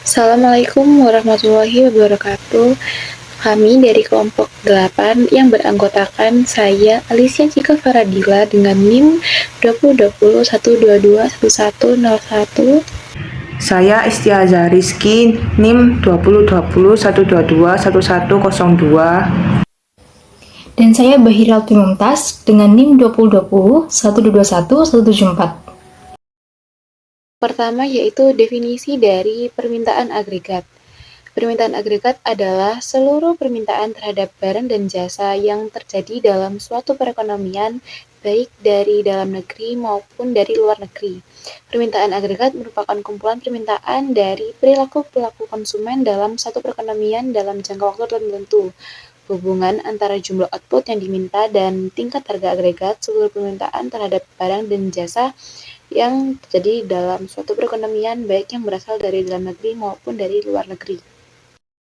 Assalamualaikum warahmatullahi wabarakatuh. Kami dari kelompok 8 yang beranggotakan saya, Alicia Cika Faradila dengan NIM 202012211101. Saya Istiaza Rizky, NIM 202012221102. Dan saya Bahira Mumtaz dengan NIM 202012212174. Pertama yaitu definisi dari permintaan agregat. Permintaan agregat adalah seluruh permintaan terhadap barang dan jasa yang terjadi dalam suatu perekonomian, baik dari dalam negeri maupun dari luar negeri. Permintaan agregat merupakan kumpulan permintaan dari perilaku-perilaku konsumen dalam satu perekonomian dalam jangka waktu tertentu. Hubungan antara jumlah output yang diminta dan tingkat harga agregat seluruh permintaan terhadap barang dan jasa yang terjadi dalam suatu perekonomian, baik yang berasal dari dalam negeri maupun dari luar negeri.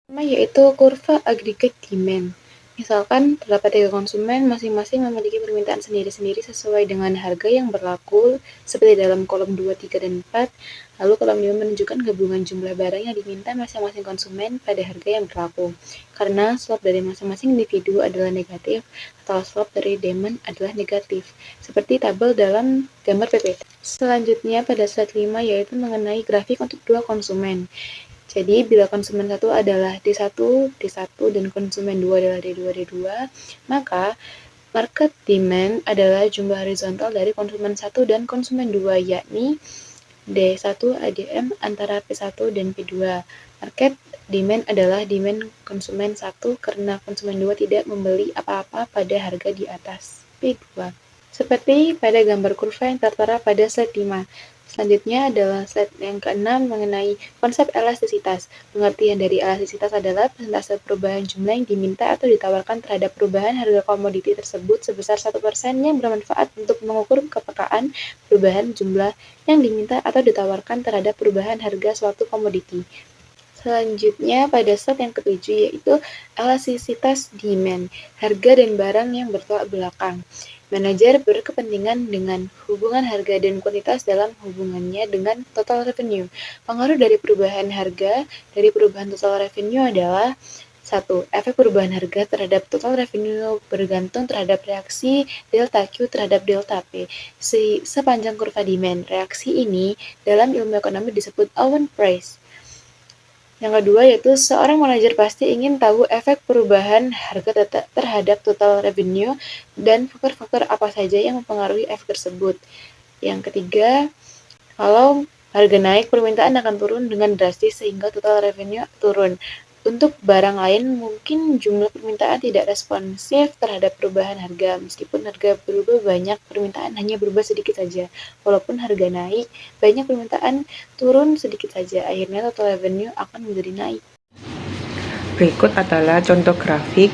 Pertama yaitu kurva agregat demand. Misalkan terdapat 3 konsumen, masing-masing memiliki permintaan sendiri-sendiri sesuai dengan harga yang berlaku, seperti dalam kolom 2, 3, dan 4. Lalu kolom 5 menunjukkan gabungan jumlah barang yang diminta masing-masing konsumen pada harga yang berlaku. Karena slope dari masing-masing individu adalah negatif, atau slope dari demand adalah negatif, seperti tabel dalam gambar PPT. Selanjutnya pada slide 5 yaitu mengenai grafik untuk 2 konsumen. Jadi, bila konsumen 1 adalah D1, dan konsumen 2 adalah D2, maka market demand adalah jumlah horizontal dari konsumen 1 dan konsumen 2, yakni D1 ADM antara P1 dan P2. Market demand adalah demand konsumen 1 karena konsumen 2 tidak membeli apa-apa pada harga di atas P2. Seperti pada gambar kurva yang tertera pada slide 5. Selanjutnya adalah slide yang ke-6 mengenai konsep elastisitas. Pengertian dari elastisitas adalah persentase perubahan jumlah yang diminta atau ditawarkan terhadap perubahan harga komoditi tersebut sebesar 1% yang bermanfaat untuk mengukur kepekaan perubahan jumlah yang diminta atau ditawarkan terhadap perubahan harga suatu komoditi. Selanjutnya pada slide yang ke-7 yaitu elastisitas demand, harga dan barang yang bertolak belakang. Manajer berkepentingan dengan hubungan harga dan kuantitas dalam hubungannya dengan total revenue. Pengaruh dari perubahan harga dari perubahan total revenue adalah 1. Efek perubahan harga terhadap total revenue bergantung terhadap reaksi delta Q terhadap delta P sepanjang kurva demand. Reaksi ini dalam ilmu ekonomi disebut Owen price. Yang kedua yaitu seorang manajer pasti ingin tahu efek perubahan harga terhadap total revenue dan faktor-faktor apa saja yang mempengaruhi efek tersebut. Yang ketiga, kalau harga naik, permintaan akan turun dengan drastis sehingga total revenue turun. Untuk barang lain, mungkin jumlah permintaan tidak responsif terhadap perubahan harga. Meskipun harga berubah banyak, permintaan hanya berubah sedikit saja. Walaupun harga naik, banyak permintaan turun sedikit saja. Akhirnya total revenue akan menjadi naik. Berikut adalah contoh grafik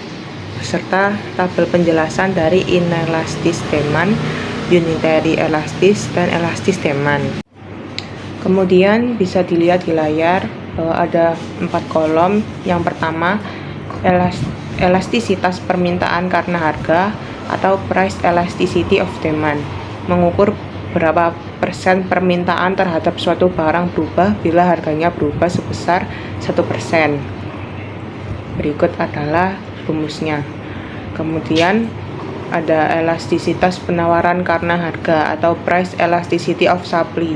beserta tabel penjelasan dari inelastis demand, unitary elastis, dan elastis demand. Kemudian bisa dilihat di layar bahwa ada 4 kolom. Yang pertama, elastisitas permintaan karena harga atau price elasticity of demand, mengukur berapa persen permintaan terhadap suatu barang berubah bila harganya berubah sebesar 1%. Berikut adalah rumusnya. Kemudian ada elastisitas penawaran karena harga atau price elasticity of supply.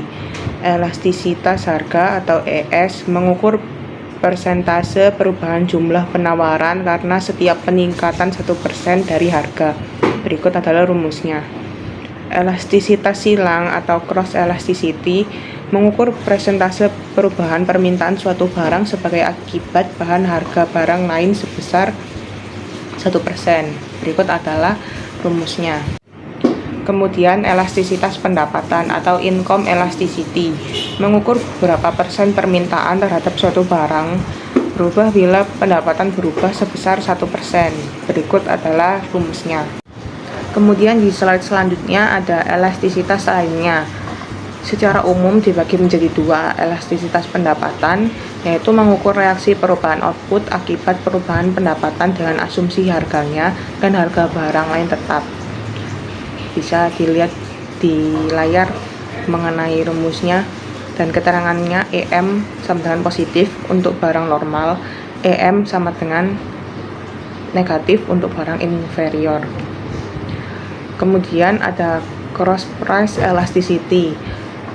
Elastisitas harga atau ES mengukur persentase perubahan jumlah penawaran karena setiap peningkatan 1% dari harga. Berikut adalah rumusnya. Elastisitas silang atau cross elasticity mengukur persentase perubahan permintaan suatu barang sebagai akibat bahan harga barang lain sebesar 1%. Berikut adalah rumusnya. Kemudian elastisitas pendapatan atau income elasticity mengukur berapa persen permintaan terhadap suatu barang berubah bila pendapatan berubah sebesar 1%. Berikut adalah rumusnya. Kemudian di slide selanjutnya ada elastisitas lainnya. Secara umum dibagi menjadi 2, elastisitas pendapatan, yaitu mengukur reaksi perubahan output akibat perubahan pendapatan dengan asumsi harganya dan harga barang lain tetap. Bisa dilihat di layar mengenai rumusnya dan keterangannya EM sama dengan positif untuk barang normal, EM sama dengan negatif untuk barang inferior. Kemudian ada cross price elasticity,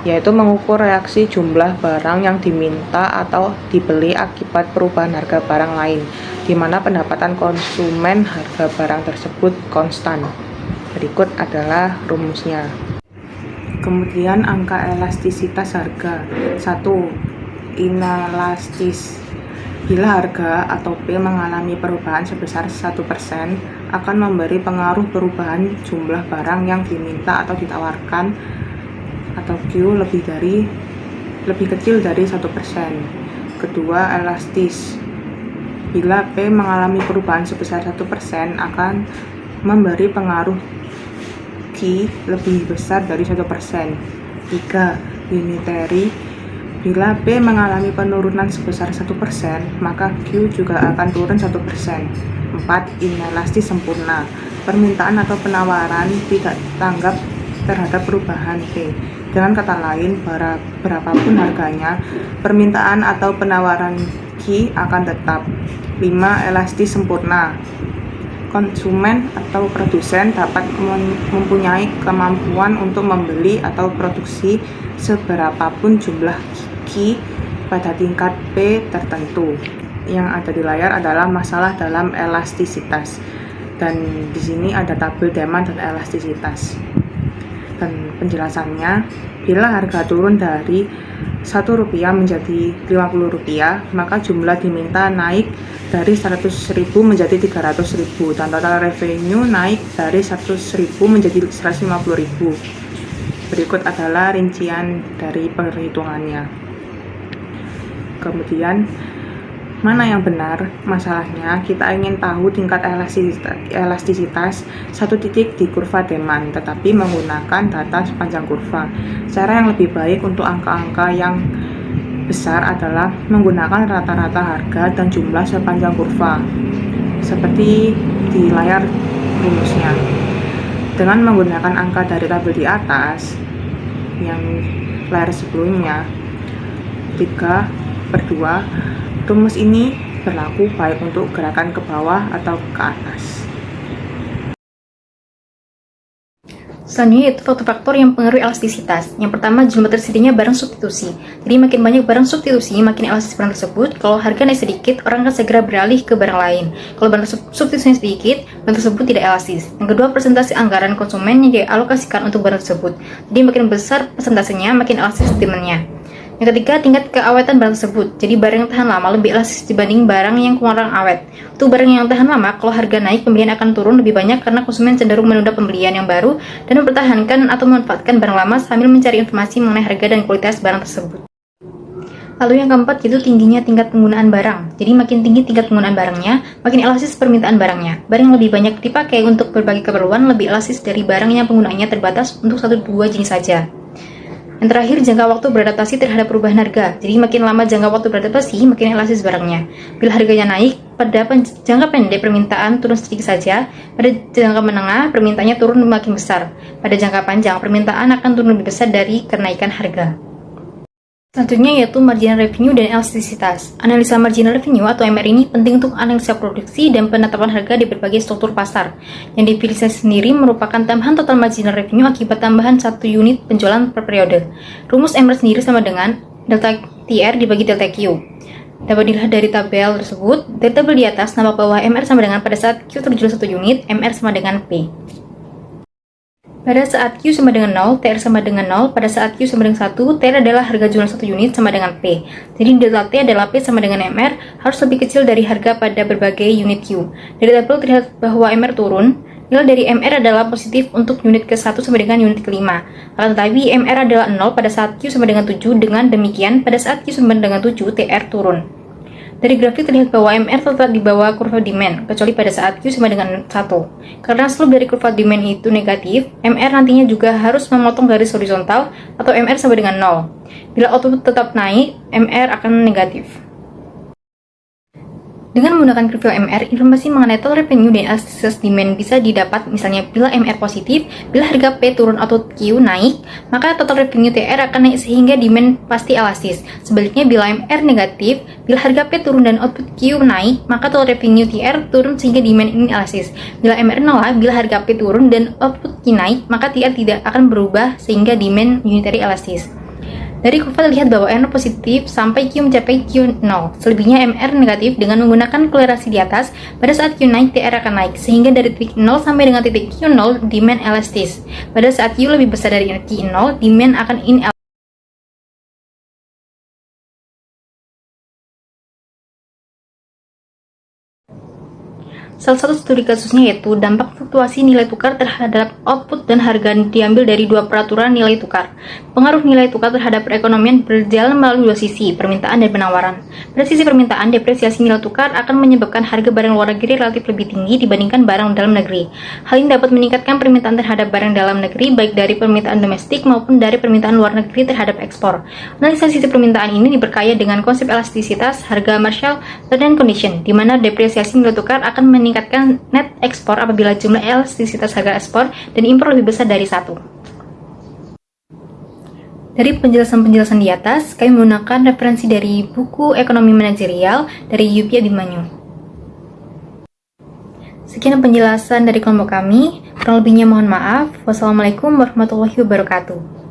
yaitu mengukur reaksi jumlah barang yang diminta atau dibeli akibat perubahan harga barang lain, di mana pendapatan konsumen harga barang tersebut konstan. Berikut adalah rumusnya. Kemudian angka elastisitas harga. 1. Inelastis. Bila harga atau P mengalami perubahan sebesar 1%, akan memberi pengaruh perubahan jumlah barang yang diminta atau ditawarkan atau Q lebih kecil dari 1%. Kedua, elastis. Bila P mengalami perubahan sebesar 1%, akan memberi pengaruh Q lebih besar dari 1%. 3. Unitary. Bila P mengalami penurunan sebesar 1%, maka Q juga akan turun 1%. 4. Inelastis sempurna. Permintaan atau penawaran tidak tanggap terhadap perubahan P. Dengan kata lain, berapapun harganya, permintaan atau penawaran Q akan tetap. 5. Elastis sempurna. Konsumen atau produsen dapat mempunyai kemampuan untuk membeli atau produksi seberapapun jumlah Q pada tingkat P tertentu. Yang ada di layar adalah masalah dalam elastisitas, dan di sini ada tabel demand dan elastisitas. Dan penjelasannya, bila harga turun dari Rp1 menjadi Rp50, maka jumlah diminta naik dari 100.000 menjadi 300.000, dan total revenue naik dari 100.000 menjadi 150.000. Berikut adalah rincian dari perhitungannya. Kemudian, mana yang benar? Masalahnya, kita ingin tahu tingkat elastisitas satu titik di kurva demand, tetapi menggunakan data sepanjang kurva. Cara yang lebih baik untuk angka-angka yang besar adalah menggunakan rata-rata harga dan jumlah sepanjang kurva, seperti di layar rumusnya. Dengan menggunakan angka dari tabel di atas, yang layar sebelumnya, 3/2, rumus ini berlaku baik untuk gerakan ke bawah atau ke atas. Selanjutnya yaitu faktor-faktor yang mempengaruhi elastisitas. Yang pertama, jumlah tersedianya barang substitusi. Jadi makin banyak barang substitusi, makin elastis barang tersebut. Kalau harga naik sedikit, orang akan segera beralih ke barang lain. Kalau barang substitusinya sedikit, barang tersebut tidak elastis. Yang kedua, persentase anggaran konsumen yang dialokasikan untuk barang tersebut. Jadi makin besar persentasenya, makin elastis demand-nya. Yang ketiga, tingkat keawetan barang tersebut. Jadi barang yang tahan lama lebih elastis dibanding barang yang kurang awet. Untuk barang yang tahan lama, kalau harga naik, pembelian akan turun lebih banyak karena konsumen cenderung menunda pembelian yang baru dan mempertahankan atau memanfaatkan barang lama sambil mencari informasi mengenai harga dan kualitas barang tersebut. Lalu yang keempat yaitu tingginya tingkat penggunaan barang. Jadi makin tinggi tingkat penggunaan barangnya, makin elastis permintaan barangnya. Barang yang lebih banyak dipakai untuk berbagai keperluan lebih elastis dari barang yang penggunaannya terbatas untuk 1-2 jenis saja. Yang terakhir, jangka waktu beradaptasi terhadap perubahan harga. Jadi makin lama jangka waktu beradaptasi, makin elastis barangnya. Bila harganya naik, pada jangka pendek permintaan turun sedikit saja, pada jangka menengah permintaannya turun makin besar. Pada jangka panjang, permintaan akan turun lebih besar dari kenaikan harga. Selanjutnya yaitu marginal revenue dan elastisitas. Analisa marginal revenue atau MR ini penting untuk analisa produksi dan penetapan harga di berbagai struktur pasar. Yang definisinya sendiri merupakan tambahan total marginal revenue akibat tambahan 1 unit penjualan per periode. Rumus MR sendiri sama dengan delta TR dibagi delta Q. Dapat dilihat dari tabel tersebut. Dari tabel di atas, nampak bahwa MR sama dengan pada saat Q terjual 1 unit, MR sama dengan P. Pada saat Q sama dengan 0, TR sama dengan 0. Pada saat Q sama dengan 1, TR adalah harga jualan 1 unit sama dengan P. Jadi delta T adalah P sama dengan MR, harus lebih kecil dari harga pada berbagai unit Q. Dari tabel terlihat bahwa MR turun, nilai dari MR adalah positif untuk unit ke-1 sama dengan unit ke-5. Akan tetapi MR adalah 0 pada saat Q sama dengan 7, dengan demikian pada saat Q sama dengan 7, TR turun. Dari grafik terlihat bahwa MR tetap di bawah kurva demand, kecuali pada saat Q sama dengan 1. Karena slope dari kurva demand itu negatif, MR nantinya juga harus memotong garis horizontal atau MR sama dengan 0. Bila output tetap naik, MR akan negatif. Dengan menggunakan kurva MR, informasi mengenai total revenue dan elastisitas demand bisa didapat. Misalnya, bila MR positif, bila harga P turun atau Q naik, maka total revenue TR akan naik sehingga demand pasti elastis. Sebaliknya, bila MR negatif, bila harga P turun dan output Q naik, maka total revenue TR turun sehingga demand ini elastis. Bila MR nol, bila harga P turun dan output Q naik, maka TR tidak akan berubah sehingga demand unitary elastis. Dari kurva terlihat bahwa MR positif sampai Q mencapai Q0. Selebihnya MR negatif dengan menggunakan kolerasi di atas. Pada saat Q naik, TR akan naik. Sehingga dari titik 0 sampai dengan titik Q0, demand elastis. Pada saat Q lebih besar dari Q0, demand akan inelastis. Salah satu studi kasusnya yaitu dampak fluktuasi nilai tukar terhadap output dan harga diambil dari dua peraturan nilai tukar. Pengaruh nilai tukar terhadap perekonomian berjalan melalui dua sisi, permintaan dan penawaran. Pada sisi permintaan, depresiasi nilai tukar akan menyebabkan harga barang luar negeri relatif lebih tinggi dibandingkan barang dalam negeri. Hal ini dapat meningkatkan permintaan terhadap barang dalam negeri baik dari permintaan domestik maupun dari permintaan luar negeri terhadap ekspor. Analisa sisi permintaan ini diperkaya dengan konsep elastisitas harga Marshall Laden Condition, di mana depresiasi nilai tukar akan meningkatkan net ekspor apabila jumlah elastisitas harga ekspor dan impor lebih besar dari 1. Dari penjelasan-penjelasan di atas, kami menggunakan referensi dari buku Ekonomi Manajerial dari Yupi Abimanyu. Sekian penjelasan dari kelompok kami, kurang lebihnya mohon maaf. Wassalamualaikum warahmatullahi wabarakatuh.